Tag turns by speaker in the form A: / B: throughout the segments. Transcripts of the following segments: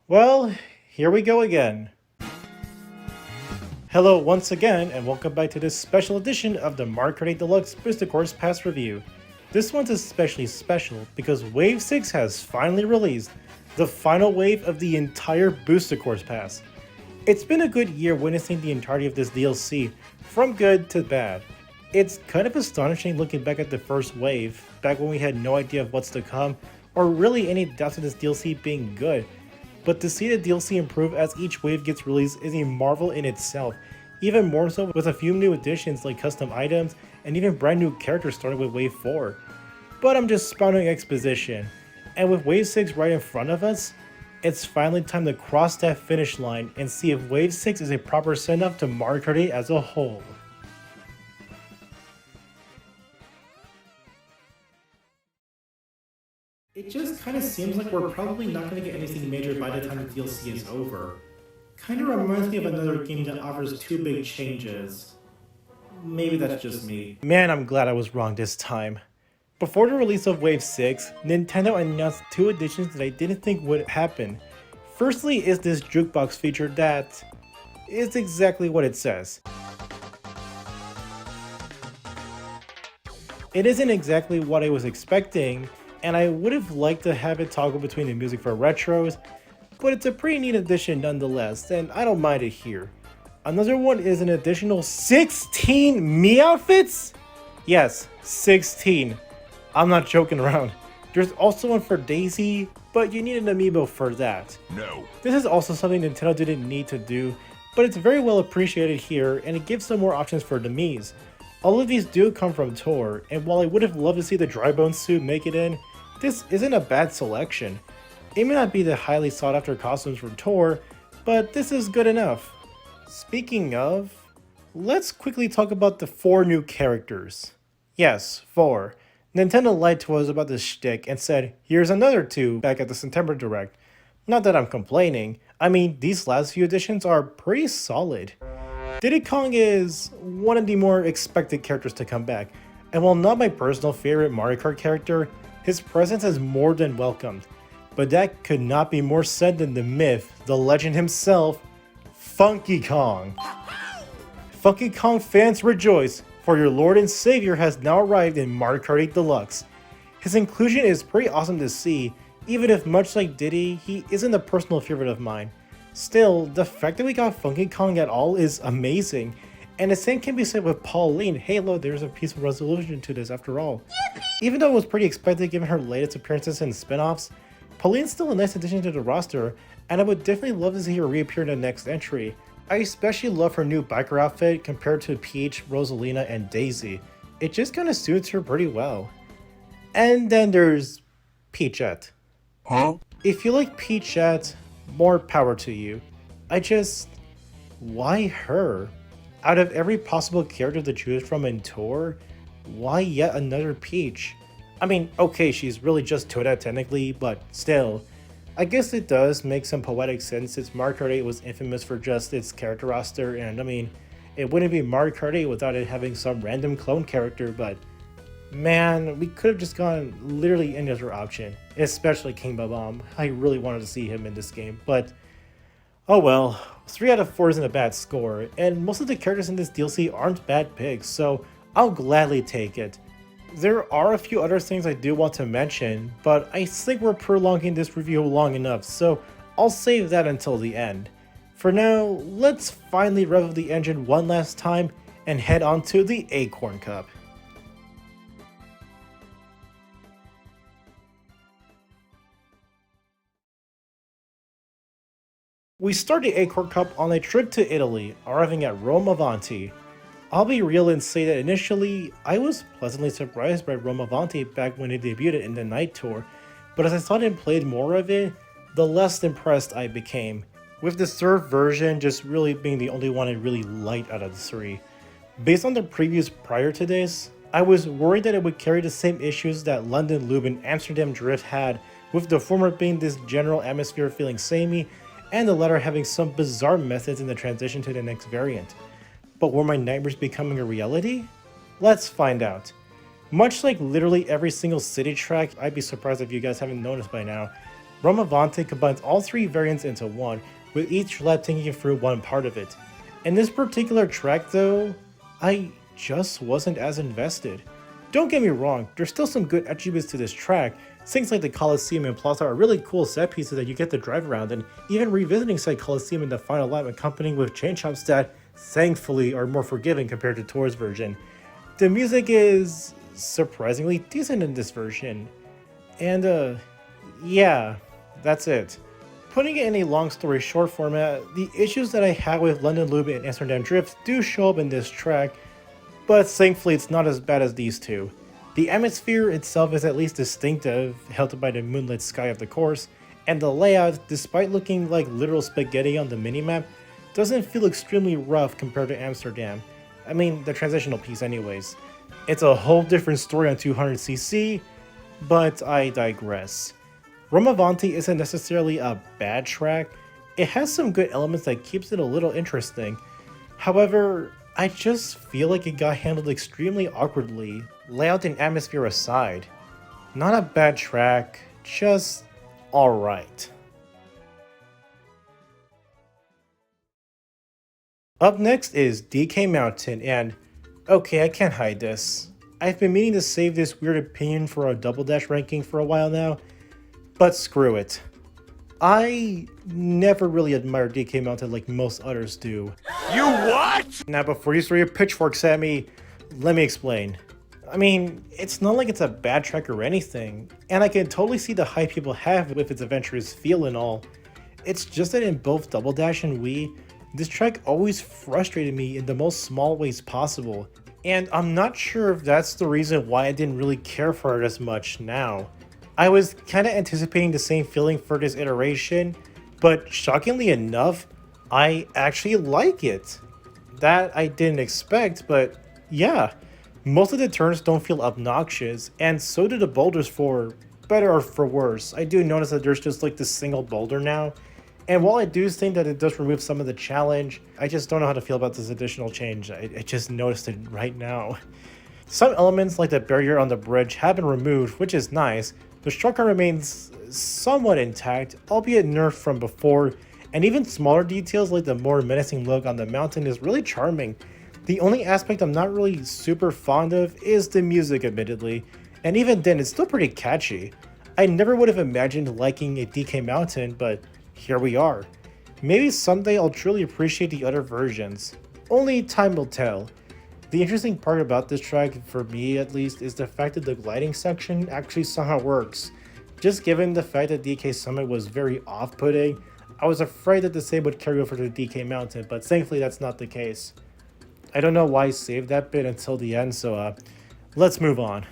A: Well, here we go again. Hello once again, and welcome back to this special edition of the Mario Kart 8 Deluxe Booster Course Pass Review. This one's especially special because Wave 6 has finally released the final wave of the entire Booster Course Pass. It's been a good year witnessing the entirety of this DLC, from good to bad. It's kind of astonishing looking back at the first wave, back when we had no idea of what's to come, or really any doubts of this DLC being good. But to see the DLC improve as each wave gets released is a marvel in itself, even more so with a few new additions like custom items and even brand new characters starting with Wave 4. But I'm just spouting exposition, and with Wave 6 right in front of us, it's finally time to cross that finish line and see if Wave 6 is a proper send-off to Mario Kart 8 as a whole. It just kind of seems like we're probably not going to get anything major by the time the DLC is over. Kind of reminds me of another game that offers two big changes. Maybe that's just me. Man, I'm glad I was wrong this time. Before the release of Wave 6, Nintendo announced two additions that I didn't think would happen. Firstly is this jukebox feature that is exactly what it says. It isn't exactly what I was expecting, and I would have liked to have it toggle between the music for retros, but it's a pretty neat addition nonetheless, and I don't mind it here. Another one is an additional 16 Mii outfits? Yes, 16. I'm not joking around. There's also one for Daisy, but you need an amiibo for that.
B: No.
A: This is also something Nintendo didn't need to do, but it's very well appreciated here, and it gives some more options for the Miis. All of these do come from Tor, and while I would have loved to see the GoldenDryBones&Stu make it in, this isn't a bad selection. It may not be the highly sought after costumes from Tor, but this is good enough. Speaking of, let's quickly talk about the 4 new characters. Yes, 4. Nintendo lied to us about this shtick and said, here's another 2 back at the September Direct. Not that I'm complaining, I mean these last few additions are pretty solid. Diddy Kong is one of the more expected characters to come back, and while not my personal favorite Mario Kart character, his presence is more than welcomed. But that could not be more said than the myth, the legend himself, Funky Kong. Funky Kong fans rejoice, for your Lord and Savior has now arrived in Mario Kart 8 Deluxe. His inclusion is pretty awesome to see, even if much like Diddy, he isn't a personal favorite of mine. Still, the fact that we got Funky Kong at all is amazing, and the same can be said with Pauline. Hey look, there's a peaceful resolution to this after all. Even though it was pretty expected given her latest appearances in spin-offs, Pauline's still a nice addition to the roster, and I would definitely love to see her reappear in the next entry. I especially love her new biker outfit compared to Peach, Rosalina, and Daisy. It just kinda suits her pretty well. And then there's Peachette.
B: Huh?
A: If you like Peachette, more power to you. Why her? Out of every possible character to choose from in Tour, why yet another Peach? I mean, okay, she's really just Toadette technically, but still. I guess it does make some poetic sense since Mario Kart 8 was infamous for just its character roster, and I mean, it wouldn't be Mario Kart 8 without it having some random clone character, but man, we could have just gone literally any other option, especially King Babam. I really wanted to see him in this game, but oh well. 3 out of 4 isn't a bad score, and most of the characters in this DLC aren't bad picks, so I'll gladly take it. There are a few other things I do want to mention, but I think we're prolonging this review long enough, so I'll save that until the end. For now, let's finally rev up the engine one last time and head on to the Acorn Cup. We start the Acorn Cup on a trip to Italy, arriving at Rome Avanti. I'll be real and say that initially, I was pleasantly surprised by Rome Avanti back when it debuted in the Night Tour, but as I saw and played more of it, the less impressed I became, with the third version just really being the only one I really liked out of the 3. Based on the previews prior to this, I was worried that it would carry the same issues that London Loop and Amsterdam Drift had, with the former being this general atmosphere feeling samey, and the latter having some bizarre methods in the transition to the next variant. But were my nightmares becoming a reality? Let's find out. Much like literally every single city track, I'd be surprised if you guys haven't noticed by now, Romavante combines all three variants into one, with each lap taking you through one part of it. In this particular track though, I just wasn't as invested. Don't get me wrong, there's still some good attributes to this track. Things like the Coliseum and Plaza are really cool set pieces that you get to drive around, and even revisiting said Coliseum in the final lap accompanying with chain chops that thankfully are more forgiving compared to Tour's version. The music is surprisingly decent in this version. And yeah, that's it. Putting it in a long story short format, the issues that I had with London Loop and Amsterdam Drift do show up in this track, but thankfully it's not as bad as these two. The atmosphere itself is at least distinctive, held by the moonlit sky of the course, and the layout, despite looking like literal spaghetti on the minimap, doesn't feel extremely rough compared to Amsterdam. I mean, the transitional piece anyways. It's a whole different story on 200cc, but I digress. Romavante isn't necessarily a bad track. It has some good elements that keeps it a little interesting. However, I just feel like it got handled extremely awkwardly, layout and atmosphere aside. Not a bad track, just alright. Up next is DK Mountain, and okay, I can't hide this. I've been meaning to save this weird opinion for a Double Dash ranking for a while now, but screw it. I never really admired DK Mountain like most others do.
B: You what?
A: Now before you throw your pitchforks at me, let me explain. I mean, it's not like it's a bad track or anything, and I can totally see the hype people have with its adventurous feel and all. It's just that in both Double Dash and Wii, this track always frustrated me in the most small ways possible, and I'm not sure if that's the reason why I didn't really care for it as much now. I was kinda anticipating the same feeling for this iteration, but shockingly enough, I actually like it. That I didn't expect, but yeah. Most of the turns don't feel obnoxious, and so do the boulders for better or for worse. I do notice that there's just like this single boulder now, and while I do think that it does remove some of the challenge, I just don't know how to feel about this additional change. I just noticed it right now. Some elements like the barrier on the bridge have been removed, which is nice. The shortcut remains somewhat intact, albeit nerfed from before, and even smaller details like the more menacing look on the mountain is really charming. The only aspect I'm not really super fond of is the music, admittedly, and even then it's still pretty catchy. I never would have imagined liking a DK Mountain, but here we are. Maybe someday I'll truly appreciate the other versions. Only time will tell. The interesting part about this track, for me at least, is the fact that the gliding section actually somehow works. Just given the fact that DK Summit was very off-putting, I was afraid that the same would carry over to DK Mountain, but thankfully that's not the case. I don't know why I saved that bit until the end, so let's move on.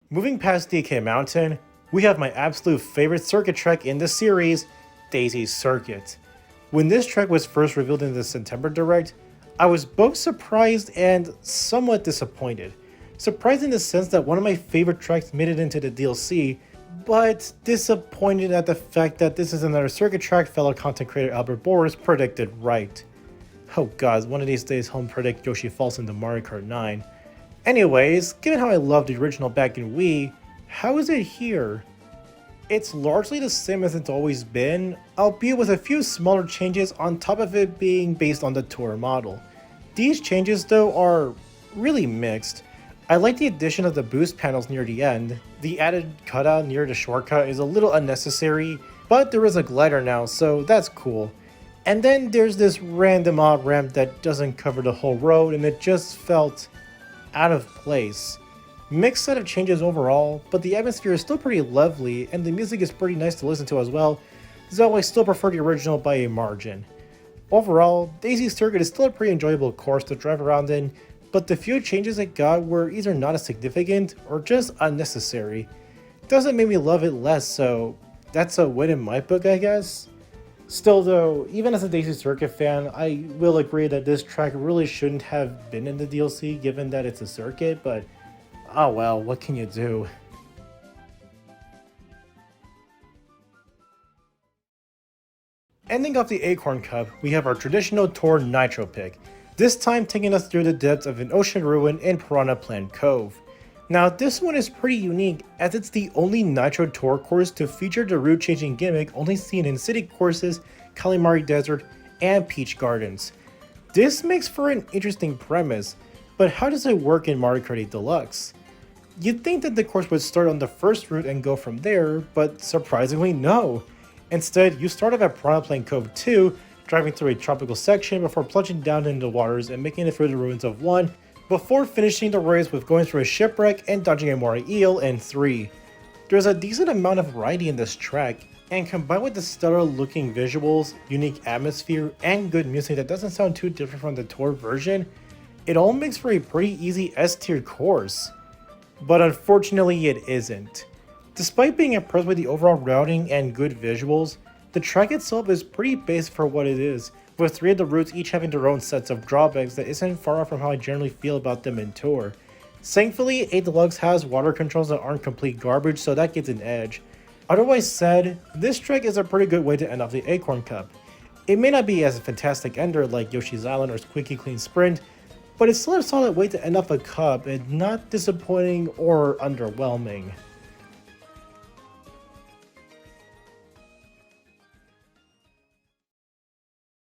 A: Moving past DK Mountain, we have my absolute favorite circuit track in the series, Daisy's Circuit. When this track was first revealed in the September Direct, I was both surprised and somewhat disappointed. Surprised in the sense that one of my favorite tracks made it into the DLC, but disappointed at the fact that this is another circuit track fellow content creator Albert Boris predicted right. Oh god, one of these days he'll predict Yoshi falls into Mario Kart 9. Anyways, given how I loved the original back in Wii, how is it here? It's largely the same as it's always been, albeit with a few smaller changes on top of it being based on the Tour model. These changes though are really mixed. I like the addition of the boost panels near the end. The added cutout near the shortcut is a little unnecessary, but there is a glider now, so that's cool. And then there's this random odd ramp that doesn't cover the whole road and it just felt out of place. Mixed set of changes overall, but the atmosphere is still pretty lovely and the music is pretty nice to listen to as well, though I still prefer the original by a margin. Overall, Daisy's Circuit is still a pretty enjoyable course to drive around in, but the few changes it got were either not as significant or just unnecessary. Doesn't make me love it less, so that's a win in my book, I guess. Still though, even as a Daisy Circuit fan, I will agree that this track really shouldn't have been in the DLC given that it's a circuit, but oh well, what can you do? Ending off the Acorn Cup, we have our traditional Tour Nitro pick, this time taking us through the depths of an ocean ruin in Piranha Plant Cove. Now this one is pretty unique as it's the only Nitro Tour course to feature the route changing gimmick only seen in city courses, Kalimari Desert, and Peach Gardens. This makes for an interesting premise, but how does it work in Mario Kart 8 Deluxe? You'd think that the course would start on the first route and go from there, but surprisingly no. Instead, you start off at Piranha Cove 2, driving through a tropical section before plunging down into the waters and making it through the ruins of 1, before finishing the race with going through a shipwreck and dodging a moray eel in 3. There's a decent amount of variety in this track, and combined with the stellar looking visuals, unique atmosphere, and good music that doesn't sound too different from the tour version, it all makes for a pretty easy S-tier course. But unfortunately it isn't. Despite being impressed with the overall routing and good visuals, the track itself is pretty basic for what it is, with 3 of the routes each having their own sets of drawbacks that isn't far off from how I generally feel about them in Tour. Thankfully, 8 Deluxe has water controls that aren't complete garbage, so that gets an edge. Otherwise said, this track is a pretty good way to end off the Acorn Cup. It may not be as a fantastic ender like Yoshi's Island or Squeaky Clean Sprint, but it's still a solid way to end off a cup and not disappointing or underwhelming.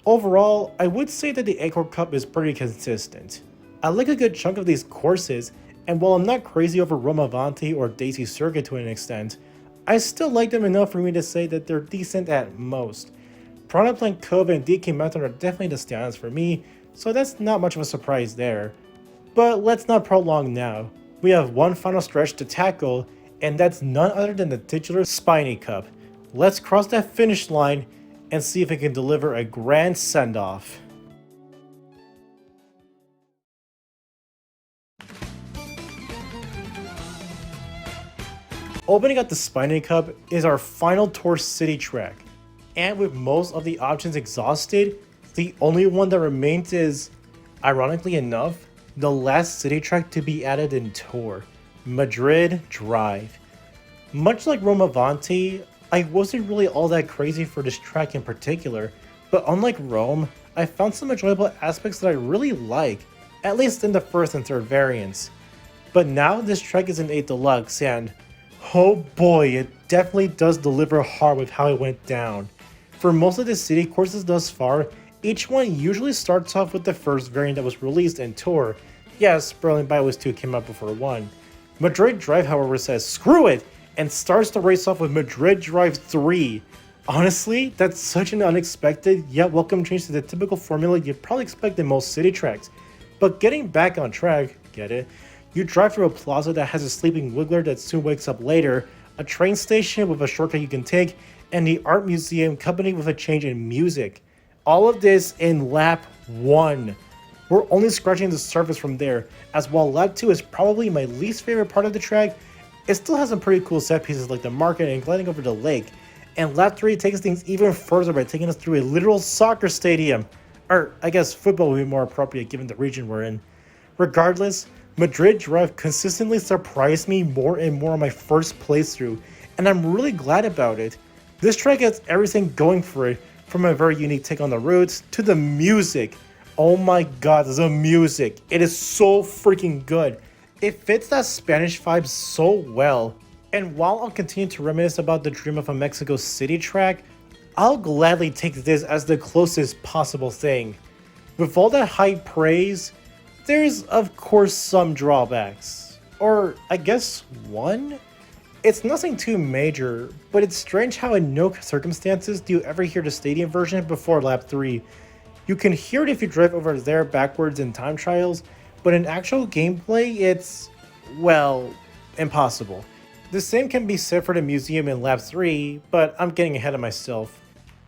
A: Overall, I would say that the Acorn Cup is pretty consistent. I like a good chunk of these courses, and while I'm not crazy over Roma Avanti or Daisy Circuit to an extent, I still like them enough for me to say that they're decent at most. Piranha Cove and DK Mountain are definitely the standouts for me, so that's not much of a surprise there. But let's not prolong now. We have one final stretch to tackle, and that's none other than the titular Spiny Cup. Let's cross that finish line and see if it can deliver a grand send-off. Opening up the Spiny Cup is our final tour city track, and with most of the options exhausted, the only one that remains is, ironically enough, the last city track to be added in Tour, Madrid Drive. Much like Roma Avanti, I wasn't really all that crazy for this track in particular, but unlike Rome, I found some enjoyable aspects that I really like, at least in the first and third variants. But now this track is in 8 Deluxe and, oh boy, it definitely does deliver hard with how it went down. For most of the city courses thus far, each one usually starts off with the first variant that was released in Tour. Yes, Berlin Byways 2 came out before 1. Madrid Drive, however, says screw it and starts the race off with Madrid Drive 3. Honestly, that's such an unexpected yet welcome change to the typical formula you'd probably expect in most city tracks. But getting back on track, get it? You drive through a plaza that has a sleeping wiggler that soon wakes up later, a train station with a shortcut you can take, and the art museum accompanied with a change in music. All of this in lap 1. We're only scratching the surface from there, as while lap 2 is probably my least favorite part of the track, it still has some pretty cool set pieces like the market and gliding over the lake. And lap 3 takes things even further by taking us through a literal soccer stadium. Or, I guess football would be more appropriate given the region we're in. Regardless, Madrid Drive consistently surprised me more and more on my first playthrough, and I'm really glad about it. This track has everything going for it, from a very unique take on the routes to the music. Oh my god, the music. It is so freaking good. It fits that Spanish vibe so well. And while I'll continue to reminisce about the Dream of a Mexico City track, I'll gladly take this as the closest possible thing. With all that high praise, there's of course some drawbacks. Or I guess one? It's nothing too major, but it's strange how in no circumstances do you ever hear the stadium version before lap 3. You can hear it if you drive over there backwards in time trials, but in actual gameplay it's, well, impossible. The same can be said for the museum in lap 3, but I'm getting ahead of myself.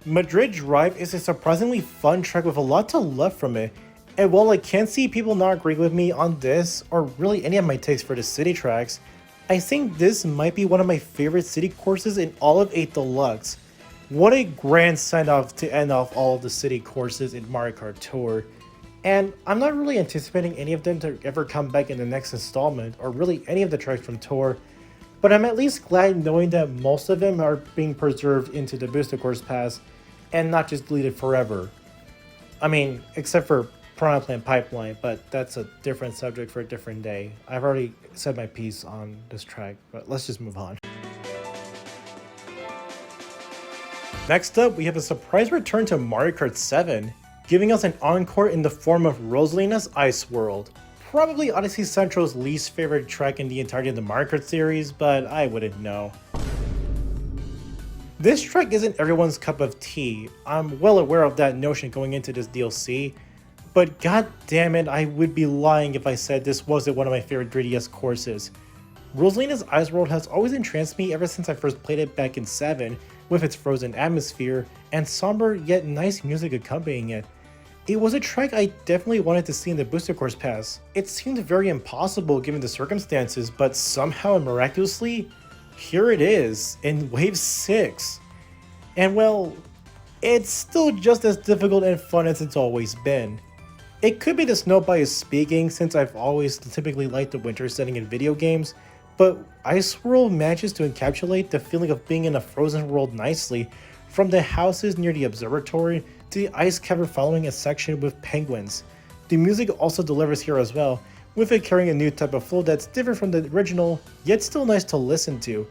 A: Madrid Drive is a surprisingly fun track with a lot to love from it, and while I can see people not agreeing with me on this, or really any of my takes for the city tracks, I think this might be one of my favorite city courses in all of 8 Deluxe. What a grand send-off to end off all of the city courses in Mario Kart Tour. And I'm not really anticipating any of them to ever come back in the next installment, or really any of the tracks from Tour, but I'm at least glad knowing that most of them are being preserved into the Booster Course Pass, and not just deleted forever. I mean, except for piranha plant pipeline, but that's a different subject for a different day. I've already said my piece on this track, but let's just move on. Next up, we have a surprise return to Mario Kart 7, giving us an encore in the form of Rosalina's Ice World. Probably Odyssey Central's least favorite track in the entirety of the Mario Kart series, but I wouldn't know. This track isn't everyone's cup of tea. I'm well aware of that notion going into this DLC, but god damn it, I would be lying if I said this wasn't one of my favorite 3DS courses. Rosalina's Ice World has always entranced me ever since I first played it back in 7, with its frozen atmosphere and somber yet nice music accompanying it. It was a track I definitely wanted to see in the Booster Course Pass. It seemed very impossible given the circumstances, but somehow and miraculously, here it is in Wave 6. And well, it's still just as difficult and fun as it's always been. It could be the snow bias speaking, since I've always typically liked the winter setting in video games, but Ice World manages to encapsulate the feeling of being in a frozen world nicely, from the houses near the observatory to the ice cavern following a section with penguins. The music also delivers here as well, with it carrying a new type of flow that's different from the original, yet still nice to listen to.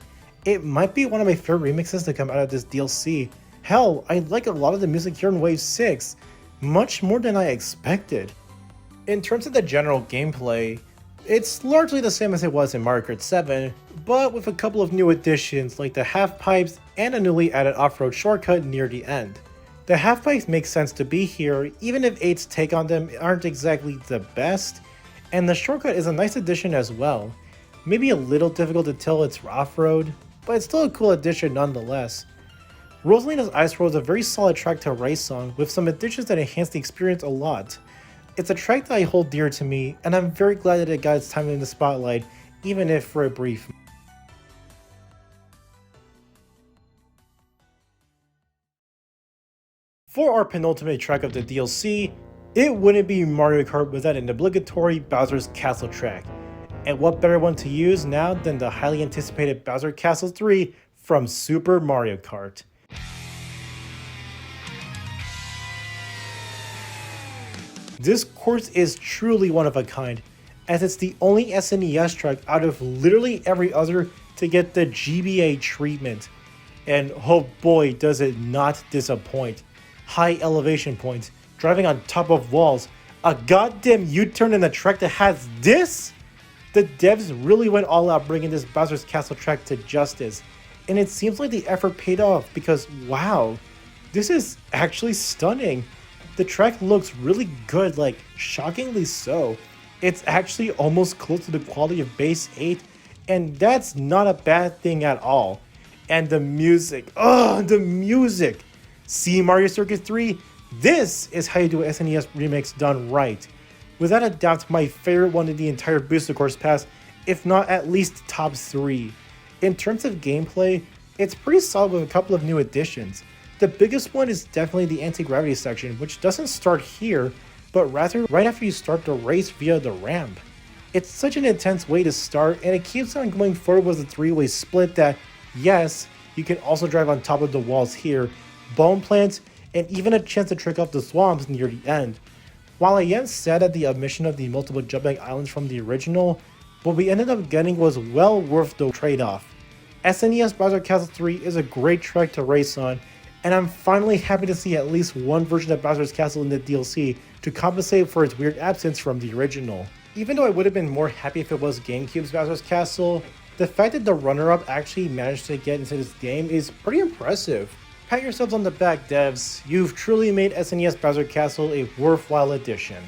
A: It might be one of my favorite remixes to come out of this DLC. Hell, I like a lot of the music here in Wave 6, much more than I expected. In terms of the general gameplay, it's largely the same as it was in Mario Kart 7, but with a couple of new additions like the half-pipes and a newly added off-road shortcut near the end. The half-pipes make sense to be here, even if 8's take on them aren't exactly the best, and the shortcut is a nice addition as well. Maybe a little difficult to tell it's off-road, but it's still a cool addition nonetheless. Rosalina's Ice World is a very solid track to race on, with some additions that enhance the experience a lot. It's a track that I hold dear to me, and I'm very glad that it got its time in the spotlight, even if for a brief. For our penultimate track of the DLC, it wouldn't be Mario Kart without an obligatory Bowser's Castle track. And what better one to use now than the highly anticipated Bowser Castle 3 from Super Mario Kart. This course is truly one of a kind, as it's the only SNES track out of literally every other to get the GBA treatment. And oh boy does it not disappoint. High elevation points, driving on top of walls, a goddamn U-turn in a track that has this? The devs really went all out bringing this Bowser's Castle track to justice, and it seems like the effort paid off because wow, this is actually stunning. The track looks really good, like shockingly so. It's actually almost close to the quality of Base 8, and that's not a bad thing at all. And the music, the music! See Mario Circuit 3? This is how you do an SNES remix done right. Without a doubt, my favorite one in the entire Booster Course Pass, if not at least top 3. In terms of gameplay, it's pretty solid with a couple of new additions. The biggest one is definitely the anti-gravity section, which doesn't start here, but rather right after you start the race via the ramp. It's such an intense way to start, and it keeps on going forward with a 3-way split that, yes, you can also drive on top of the walls here, bone plants, and even a chance to trick off the swamps near the end. While I am sad at the omission of the multiple jumping islands from the original, what we ended up getting was well worth the trade-off. SNES Bowser Castle 3 is a great track to race on, and I'm finally happy to see at least one version of Bowser's Castle in the DLC to compensate for its weird absence from the original. Even though I would have been more happy if it was GameCube's Bowser's Castle, the fact that the runner-up actually managed to get into this game is pretty impressive. Pat yourselves on the back, devs. You've truly made SNES Bowser Castle a worthwhile addition.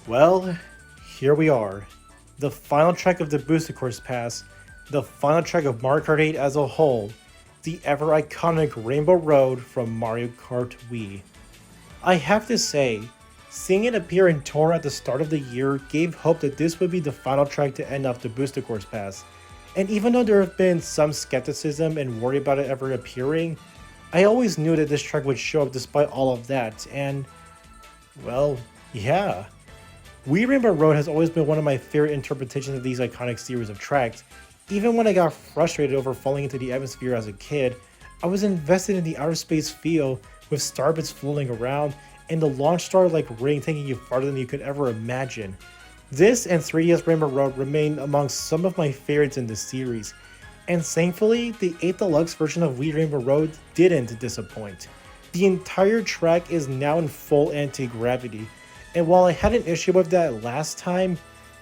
A: Well, here we are. The final track of the Booster Course Pass, the final track of Mario Kart 8 as a whole, the ever iconic Rainbow Road from Mario Kart Wii. I have to say, seeing it appear in Tour at the start of the year gave hope that this would be the final track to end off the Booster Course Pass. And even though there have been some skepticism and worry about it ever appearing, I always knew that this track would show up despite all of that, and well, yeah. We Rainbow Road has always been one of my favorite interpretations of these iconic series of tracks. Even when I got frustrated over falling into the atmosphere as a kid, I was invested in the outer space feel with starbits floating around and the launch star like ring taking you farther than you could ever imagine. This and 3DS Rainbow Road remain amongst some of my favorites in this series, and thankfully, the 8 Deluxe version of Wii Rainbow Road didn't disappoint. The entire track is now in full anti-gravity, and while I had an issue with that last time,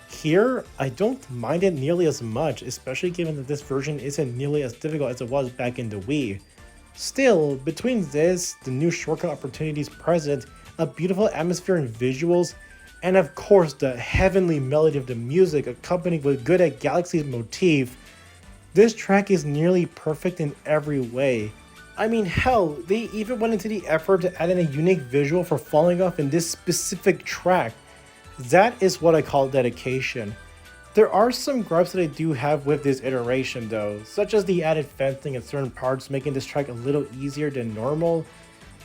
A: here I don't mind it nearly as much, especially given that this version isn't nearly as difficult as it was back in the Wii. Still, between this, the new shortcut opportunities present, a beautiful atmosphere and visuals, and of course the heavenly melody of the music accompanied with Good at Galaxy's motif, this track is nearly perfect in every way. I mean, hell, they even went into the effort to add in a unique visual for falling off in this specific track. That is what I call dedication. There are some gripes that I do have with this iteration though, such as the added fencing at certain parts making this track a little easier than normal,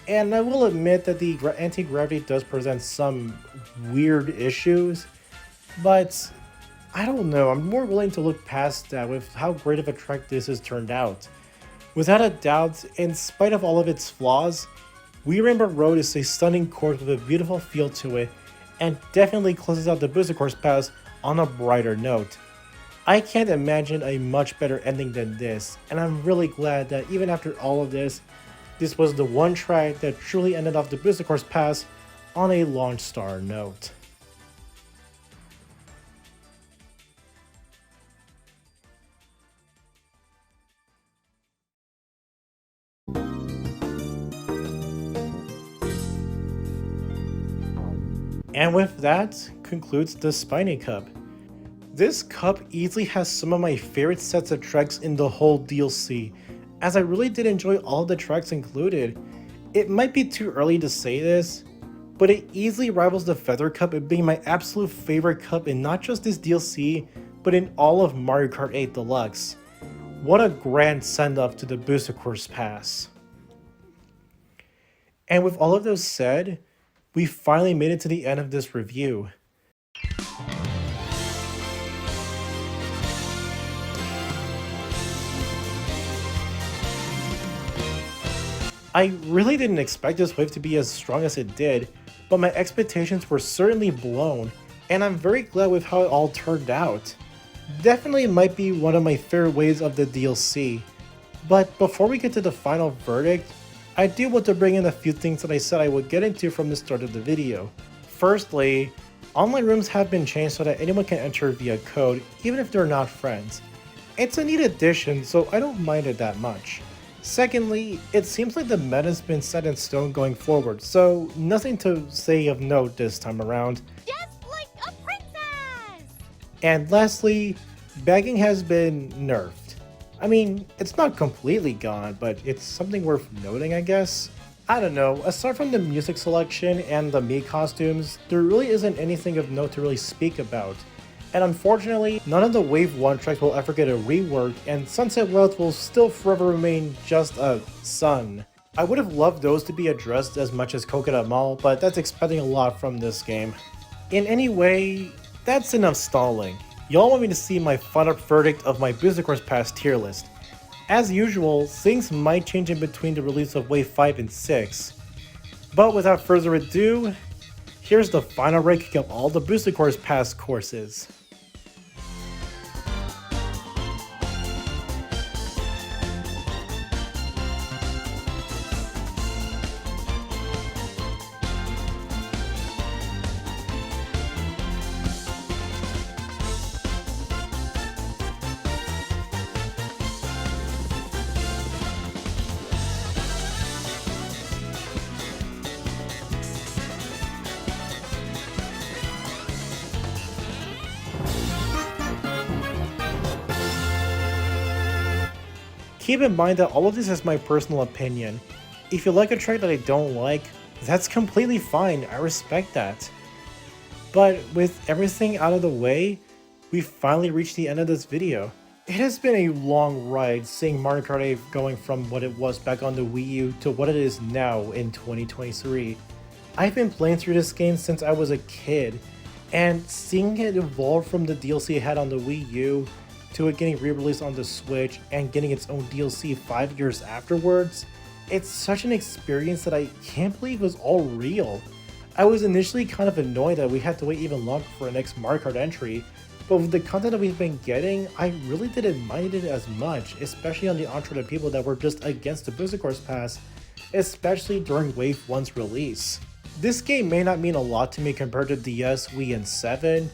A: and I will admit that the anti-gravity does present some weird issues, but I don't know, I'm more willing to look past that with how great of a track this has turned out. Without a doubt, in spite of all of its flaws, Wii Rainbow Road is a stunning course with a beautiful feel to it, and definitely closes out the Booster Course Pass on a brighter note. I can't imagine a much better ending than this, and I'm really glad that even after all of this, this was the one track that truly ended off the Booster Course Pass on a launch star note. And with that, concludes the Spiny Cup. This cup easily has some of my favorite sets of tracks in the whole DLC, as I really did enjoy all the tracks included. It might be too early to say this, but it easily rivals the Feather Cup in being my absolute favorite cup in not just this DLC, but in all of Mario Kart 8 Deluxe. What a grand send-off to the Booster Course Pass. And with all of those said, we finally made it to the end of this review. I really didn't expect this wave to be as strong as it did, but my expectations were certainly blown, and I'm very glad with how it all turned out. Definitely might be one of my favorite waves of the DLC. But before we get to the final verdict, I do want to bring in a few things that I said I would get into from the start of the video. Firstly, online rooms have been changed so that anyone can enter via code, even if they're not friends. It's a neat addition, so I don't mind it that much. Secondly, it seems like the meta's been set in stone going forward, so nothing to say of note this time around.
B: Just like a princess!
A: And lastly, bagging has been nerfed. I mean, it's not completely gone, but it's something worth noting, I guess. I don't know, aside from the music selection and the Mii costumes, there really isn't anything of note to really speak about. And unfortunately, none of the Wave 1 tracks will ever get a rework, and Sunset Wealth will still forever remain just a sun. I would have loved those to be addressed as much as Coconut Mall, but that's expecting a lot from this game. In any way, that's enough stalling. Y'all want me to see my final verdict of my Booster Course Pass tier list. As usual, things might change in between the release of Wave 5 and 6. But without further ado, here's the final ranking of all the Booster Course Pass courses. Keep in mind that all of this is my personal opinion. If you like a track that I don't like, that's completely fine, I respect that. But with everything out of the way, we finally reached the end of this video. It has been a long ride seeing Mario Kart 8 going from what it was back on the Wii U to what it is now in 2023. I've been playing through this game since I was a kid, and seeing it evolve from the DLC it had on the Wii U to it getting re-released on the Switch and getting its own DLC 5 years afterwards, it's such an experience that I can't believe was all real. I was initially kind of annoyed that we had to wait even longer for the next Mario Kart entry, but with the content that we've been getting, I really didn't mind it as much, especially on the entourage of people that were just against the Booster Course Pass, especially during Wave 1's release. This game may not mean a lot to me compared to DS, Wii, and 7,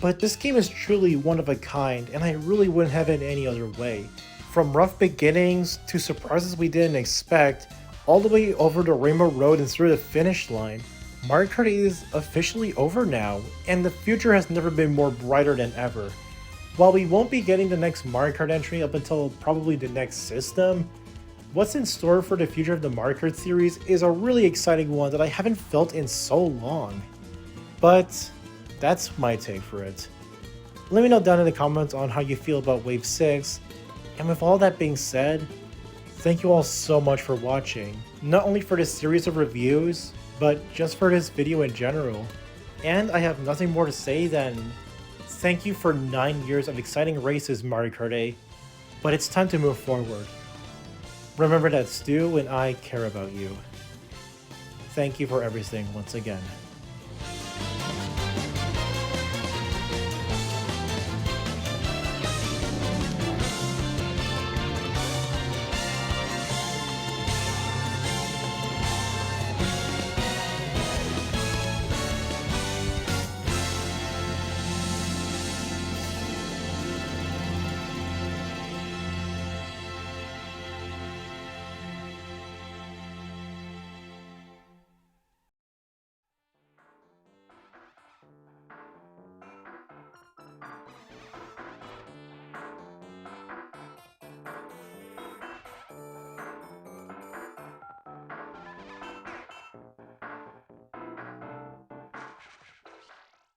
A: but this game is truly one of a kind, and I really wouldn't have it any other way. From rough beginnings to surprises we didn't expect, all the way over the Rainbow Road and through the finish line, Mario Kart 8 is officially over now, and the future has never been more brighter than ever. While we won't be getting the next Mario Kart entry up until probably the next system, what's in store for the future of the Mario Kart series is a really exciting one that I haven't felt in so long. But that's my take for it. Let me know down in the comments on how you feel about Wave 6, and with all that being said, thank you all so much for watching, not only for this series of reviews, but just for this video in general. And I have nothing more to say than thank you for 9 years of exciting races, Mario Kart 8, but it's time to move forward. Remember that Stu and I care about you. Thank you for everything once again.